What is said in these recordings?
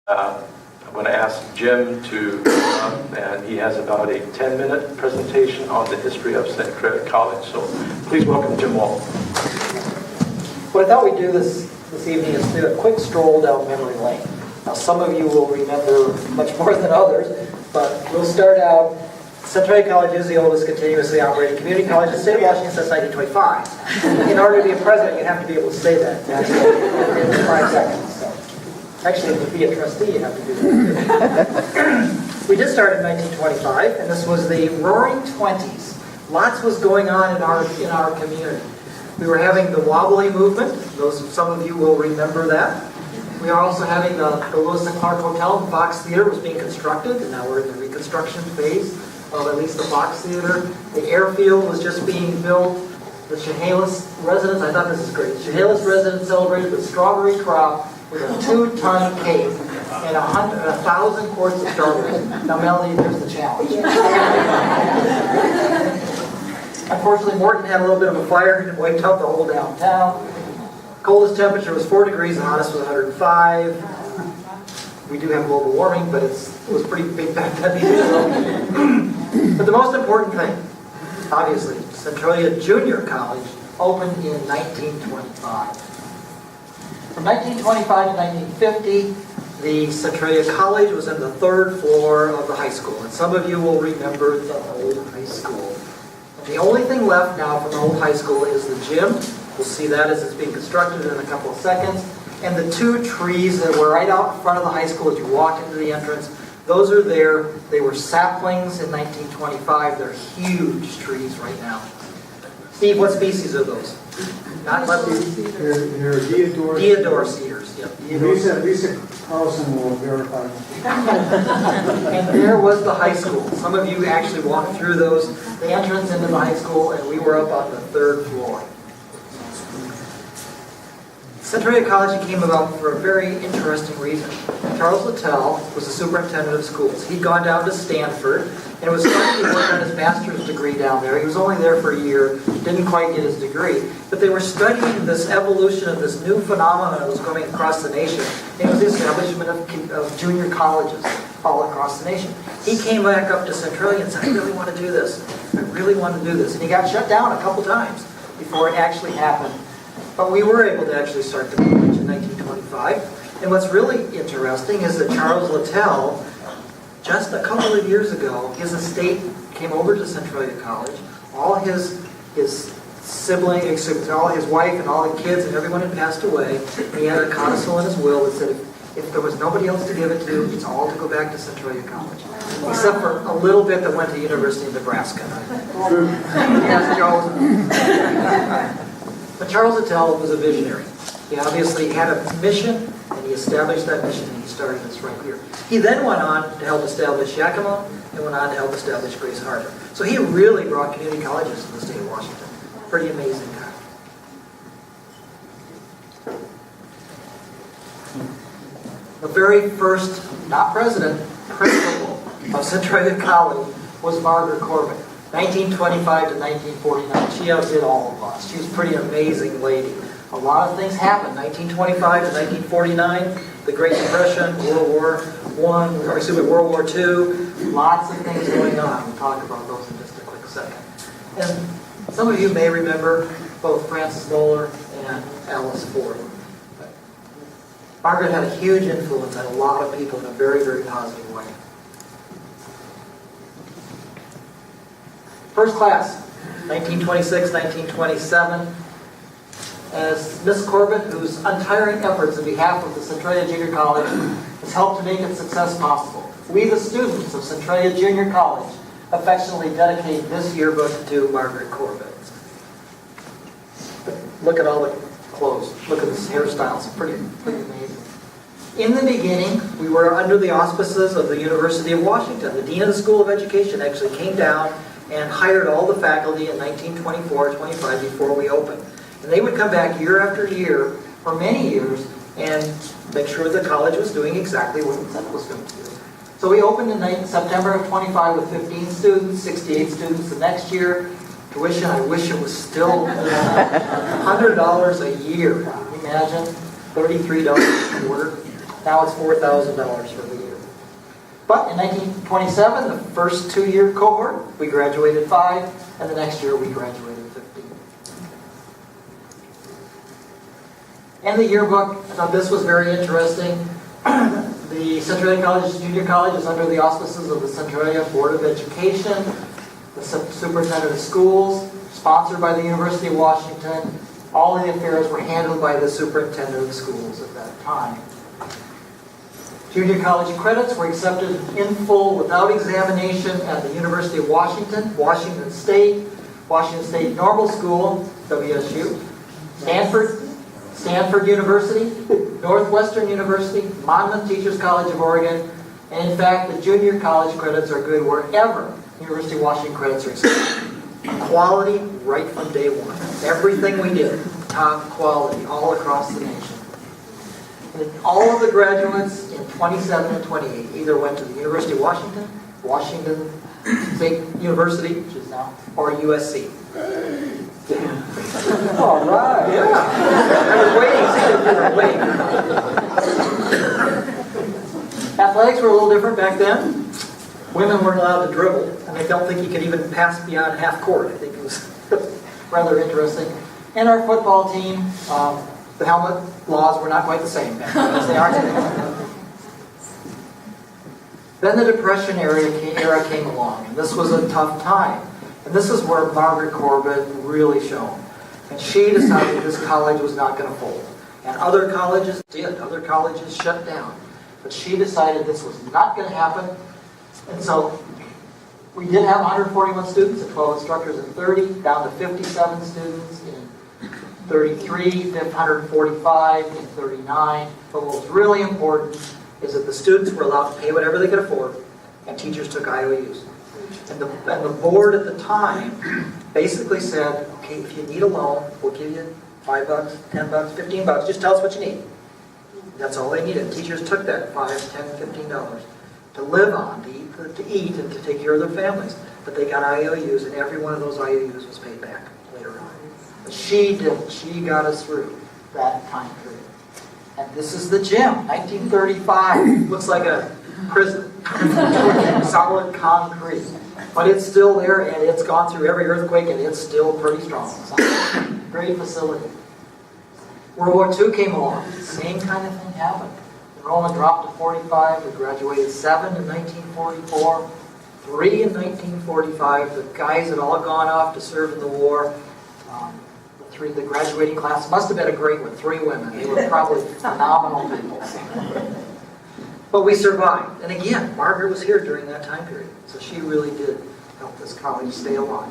I'm going to ask Jim to come up, and he has about a 10-minute presentation on the history of Centralia College. So please welcome Jim Walton. What I thought we'd do this evening is do a quick stroll down memory lane. Now, some of you will remember much more than others, but we'll start out. Centralia College is the oldest continuously operating community college in the state of Washington since 1925. In order to be a president, you have to be able to say that in 5 seconds. So. Actually, to be a trustee, you have to do that. We did start in 1925, and this was the roaring 20s. Lots was going on in our community. We were having the wobbly movement. Some of you will remember that. We are also having the Lewis and Clark Hotel and Fox Theater was being constructed, and now we're in the reconstruction phase of at least the Fox Theater. The airfield was just being built. The Chehalis residents, I thought this is great. Chehalis residents celebrated the strawberry crop with a 2-ton cake and 1,000 quarts of strawberries. Now, Melanie, there's the challenge. Unfortunately, Morton had a little bit of a fire and wiped out the whole downtown. Coldest temperature was 4 degrees, the hottest was 105. We do have global warming, but it was pretty big back then. But the most important thing, obviously, Centralia Junior College opened in 1925. From 1925 to 1950, the Centralia College was in the 3rd floor of the high school. And some of you will remember the old high school. And the only thing left now from the old high school is the gym. We'll see that as it's being constructed in a couple of seconds. And the 2 trees that were right out in front of the high school as you walk into the entrance, those are there. They were saplings in 1925. They're huge trees right now. Steve, what species are those? They're Deodorus. Deodorus cedars. Yep. Lisa Carlson will verify. And there was the high school. Some of you actually walked through the entrance into the high school, and we were up on the 3rd floor. Centralia College came about for a very interesting reason. Charles Littell was the superintendent of schools. He'd gone down to Stanford and was starting to work on his master's degree down there. He was only there for a year, didn't quite get his degree. But they were studying this evolution of this new phenomenon that was coming across the nation. It was the establishment of junior colleges all across the nation. He came back up to Centralia and said, I really want to do this. I really want to do this. And he got shut down a couple times before it actually happened. But we were able to actually start the college in 1925. And what's really interesting is that Charles Littell, just a couple of years ago, his estate came over to Centralia College. All his siblings, all his wife and all the kids and everyone had passed away. He had a codicil in his will that said if there was nobody else to give it to, it's all to go back to Centralia College. Except for a little bit that went to University of Nebraska. Yes, Joe. But Charles Littell was a visionary. He obviously had a mission, and he established that mission, and he started this right here. He then went on to help establish Yakima, and went on to help establish Grace Harbor. So he really brought community colleges to the state of Washington. Pretty amazing guy. The very first, not president, principal of Centralia College was Margaret Corbett. 1925 to 1949. She outdid all of us. She was a pretty amazing lady. A lot of things happened. 1925 to 1949, the Great Depression, World War II, lots of things going on. We'll talk about those in just a quick second. And some of you may remember both Frances Moeller and Alice Ford. Margaret had a huge influence on a lot of people in a very, very positive way. First class, 1926, 1927. As Miss Corbett, whose untiring efforts on behalf of the Centralia Junior College has helped to make its success possible, we, the students of Centralia Junior College, affectionately dedicate this yearbook to Margaret Corbett. Look at all the clothes. Look at this hairstyle. It's pretty amazing. In the beginning, we were under the auspices of the University of Washington. The Dean of the School of Education actually came down and hired all the faculty in 1924-25 before we opened. And they would come back year after year for many years and make sure the college was doing exactly what it said it was going to do. So we opened in September of 25 with 15 students, 68 students the next year. Tuition, I wish it was still $100 a year. Can you imagine? $33 a quarter. Now it's $4,000 for the year. But in 1927, the first 2-year cohort, we graduated 5, and the next year we graduated 15. And the yearbook, I thought this was very interesting. The Centralia College Junior College is under the auspices of the Centralia Board of Education, the Superintendent of Schools, sponsored by the University of Washington. All of the affairs were handled by the Superintendent of Schools at that time. Junior college credits were accepted in full without examination at the University of Washington, Washington State Normal School, WSU, Stanford University, Northwestern University, Monmouth Teachers College of Oregon, and in fact, the junior college credits are good wherever University of Washington credits are accepted. Quality right from day one. Everything we did, top quality, all across the nation. And all of the graduates in 27 and 28 either went to the University of Washington, Washington State University, which is now, or USC. All right. Yeah. I was waiting. Athletics were a little different back then. Women weren't allowed to dribble, and I don't think you could even pass beyond half court. I think it was rather interesting. And our football team, the helmet laws were not quite the same as they are today. Then the Depression era came along, and this was a tough time. And this is where Margaret Corbett really shone. And she decided this college was not going to fold. And other colleges did. Other colleges shut down. But she decided this was not going to happen. And so we did have 141 students and 12 instructors in 30, down to 57 students in 33, 145 in 39. But what was really important is that the students were allowed to pay whatever they could afford, and teachers took IOUs. And the board at the time basically said, okay, if you need a loan, we'll give you $5, $10, $15, just tell us what you need. That's all they needed. Teachers took that $5, $10, $15 to live on, to eat and to take care of their families. But they got IOUs, and every one of those IOUs was paid back later on. But she did. She got us through that time period. And this is the gym, 1935. Looks like a prison. Solid concrete. But it's still there, and it's gone through every earthquake, and it's still pretty strong. So, great facility. World War II came along. Same kind of thing happened. Enrollment dropped to 45. We graduated 7 in 1944, 3 in 1945. The guys had all gone off to serve in the war. The graduating class must have been a great one. 3 women. They were probably phenomenal people. But we survived. And again, Margaret was here during that time period. So she really did help this college stay alive.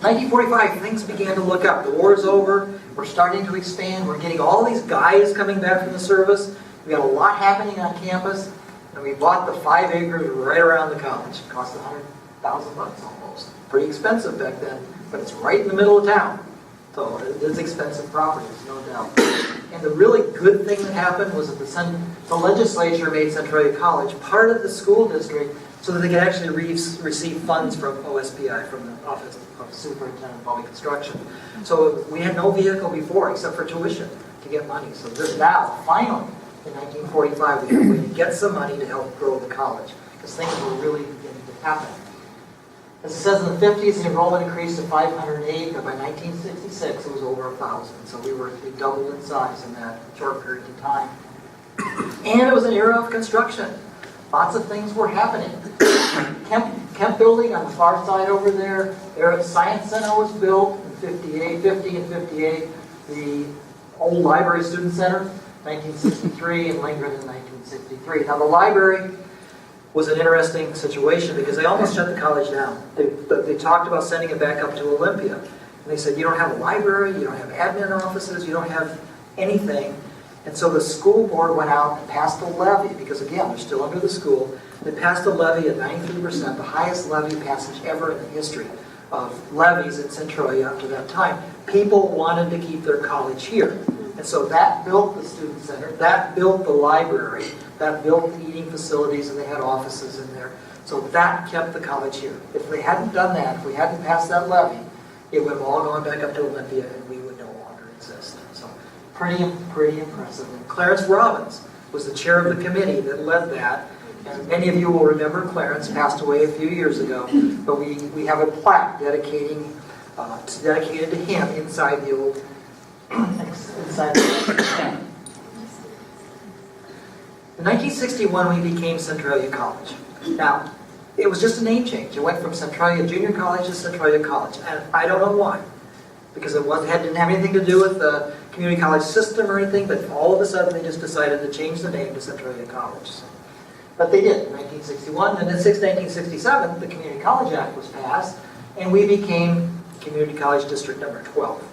1945, things began to look up. The war is over. We're starting to expand. We're getting all these guys coming back from the service. We got a lot happening on campus. And we bought the 5 acres right around the college. It cost $100,000 almost. Pretty expensive back then, but it's right in the middle of town. So it is expensive property, there's no doubt. And the really good thing that happened was that the legislature made Centralia College part of the school district so that they could actually receive funds from OSPI, from the Office of Superintendent of Public Instruction. So we had no vehicle before except for tuition to get money. So now, finally, in 1945, we had a way to get some money to help grow the college because things were really beginning to happen. As it says in the 50s, the enrollment increased to 508, but by 1966 it was over 1,000. So we doubled in size in that short period of time. And it was an era of construction. Lots of things were happening. Kemp Building on the far side over there, the Science Center was built in 50 and 58. The old Library Student Center, 1963, and Lingard in 1963. Now the library was an interesting situation because they almost shut the college down. They talked about sending it back up to Olympia. And they said, you don't have a library, you don't have admin offices, you don't have anything. And so the school board went out and passed a levy, because again, they're still under the school. They passed a levy at 93%, the highest levy passage ever in the history of levies in Centralia up to that time. People wanted to keep their college here. And so that built the student center, that built the library, that built the eating facilities, and they had offices in there. So that kept the college here. If they hadn't done that, if we hadn't passed that levy, it would have all gone back up to Olympia and we would no longer exist. So Pretty impressive. And Clarence Robbins was the chair of the committee that led that. And many of you will remember Clarence passed away a few years ago, but we have a plaque dedicated to him inside the old In 1961, we became Centralia College. Now, it was just a name change. It went from Centralia Junior College to Centralia College, and I don't know why. Because didn't have anything to do with the community college system or anything, but all of a sudden they just decided to change the name to Centralia College. But they did in 1961, and in 1967, the Community College Act was passed, and we became Community College District number 12.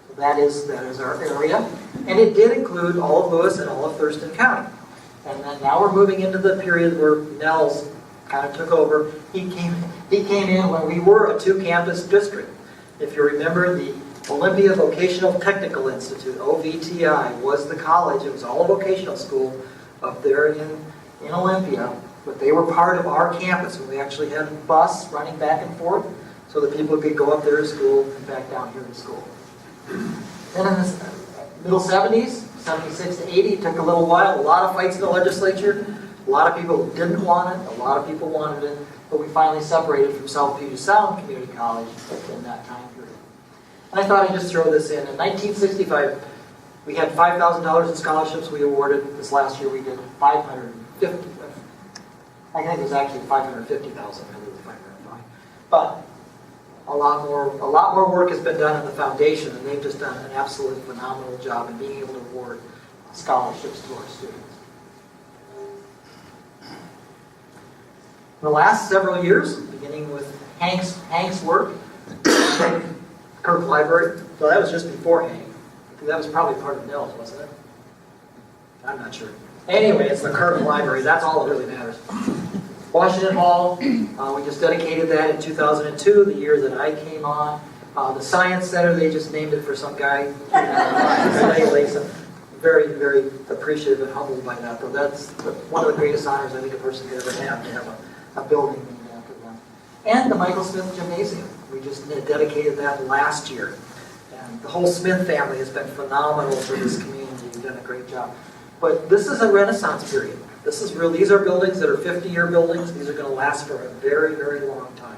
So that is our area, and it did include all of Lewis and all of Thurston County. And then now we're moving into the period where Nels kind of took over. He came in when we were a two-campus district. If you remember, the Olympia Vocational Technical Institute, OVTI, was the college. It was all a vocational school up there in Olympia, but they were part of our campus, and we actually had a bus running back and forth so that people could go up there to school and back down here to school. Then in the middle 70s, 76 to 80, it took a little while, a lot of fights in the legislature. A lot of people didn't want it, a lot of people wanted it, but we finally separated from South Puget Sound Community College in that time period. And I thought I'd just throw this in. In 1965, we had $5,000 in scholarships we awarded. This last year we did 550. I think it was actually 550,000 rather than 505. But a lot more work has been done in the foundation, and they've just done an absolutely phenomenal job in being able to award scholarships to our students. In the last several years, beginning with Hank's work, Kirk Library, well, that was just before Hank. That was probably part of Nels, wasn't it? I'm not sure. Anyway, it's the Kirk Library. That's all that really matters. Washington Hall, we just dedicated that in 2002, the year that I came on. The Science Center, they just named it for some guy. So very, very appreciative and humbled by that. Though that's one of the greatest honors I think a person could ever have, to have a building named after them. And the Michael Smith Gymnasium. We just dedicated that last year. And the whole Smith family has been phenomenal for this community. You've done a great job. But this is a Renaissance period. This is real. These are buildings that are 50-year buildings. These are going to last for a very, very long time.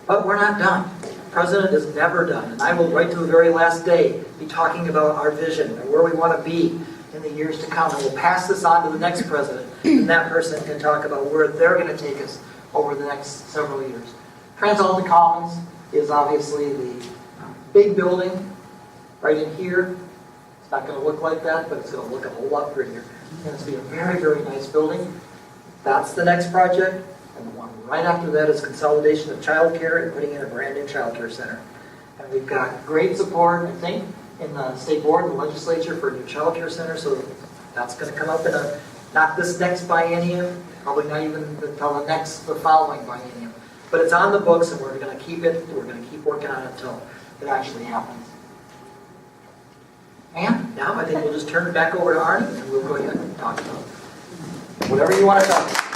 But we're not done. The president is never done. And I will, right to the very last day, be talking about our vision and where we want to be in the years to come. And we'll pass this on to the next president. And that person can talk about where they're going to take us over the next several years. Transalta Commons is obviously the big building right in here. It's not going to look like that, but it's going to look a whole lot prettier. It's going to be a very, very nice building. That's the next project. And the one right after that is consolidation of childcare and putting in a brand new childcare center. And we've got great support, I think, in the state board and the legislature for a new childcare center. So that's going to come up in not this next biennium, probably not even until the following biennium. But it's on the books, and we're going to keep it. We're going to keep working on it until it actually happens. And now I think we'll just turn it back over to Arnie, and we'll go ahead and talk about whatever you want to talk about.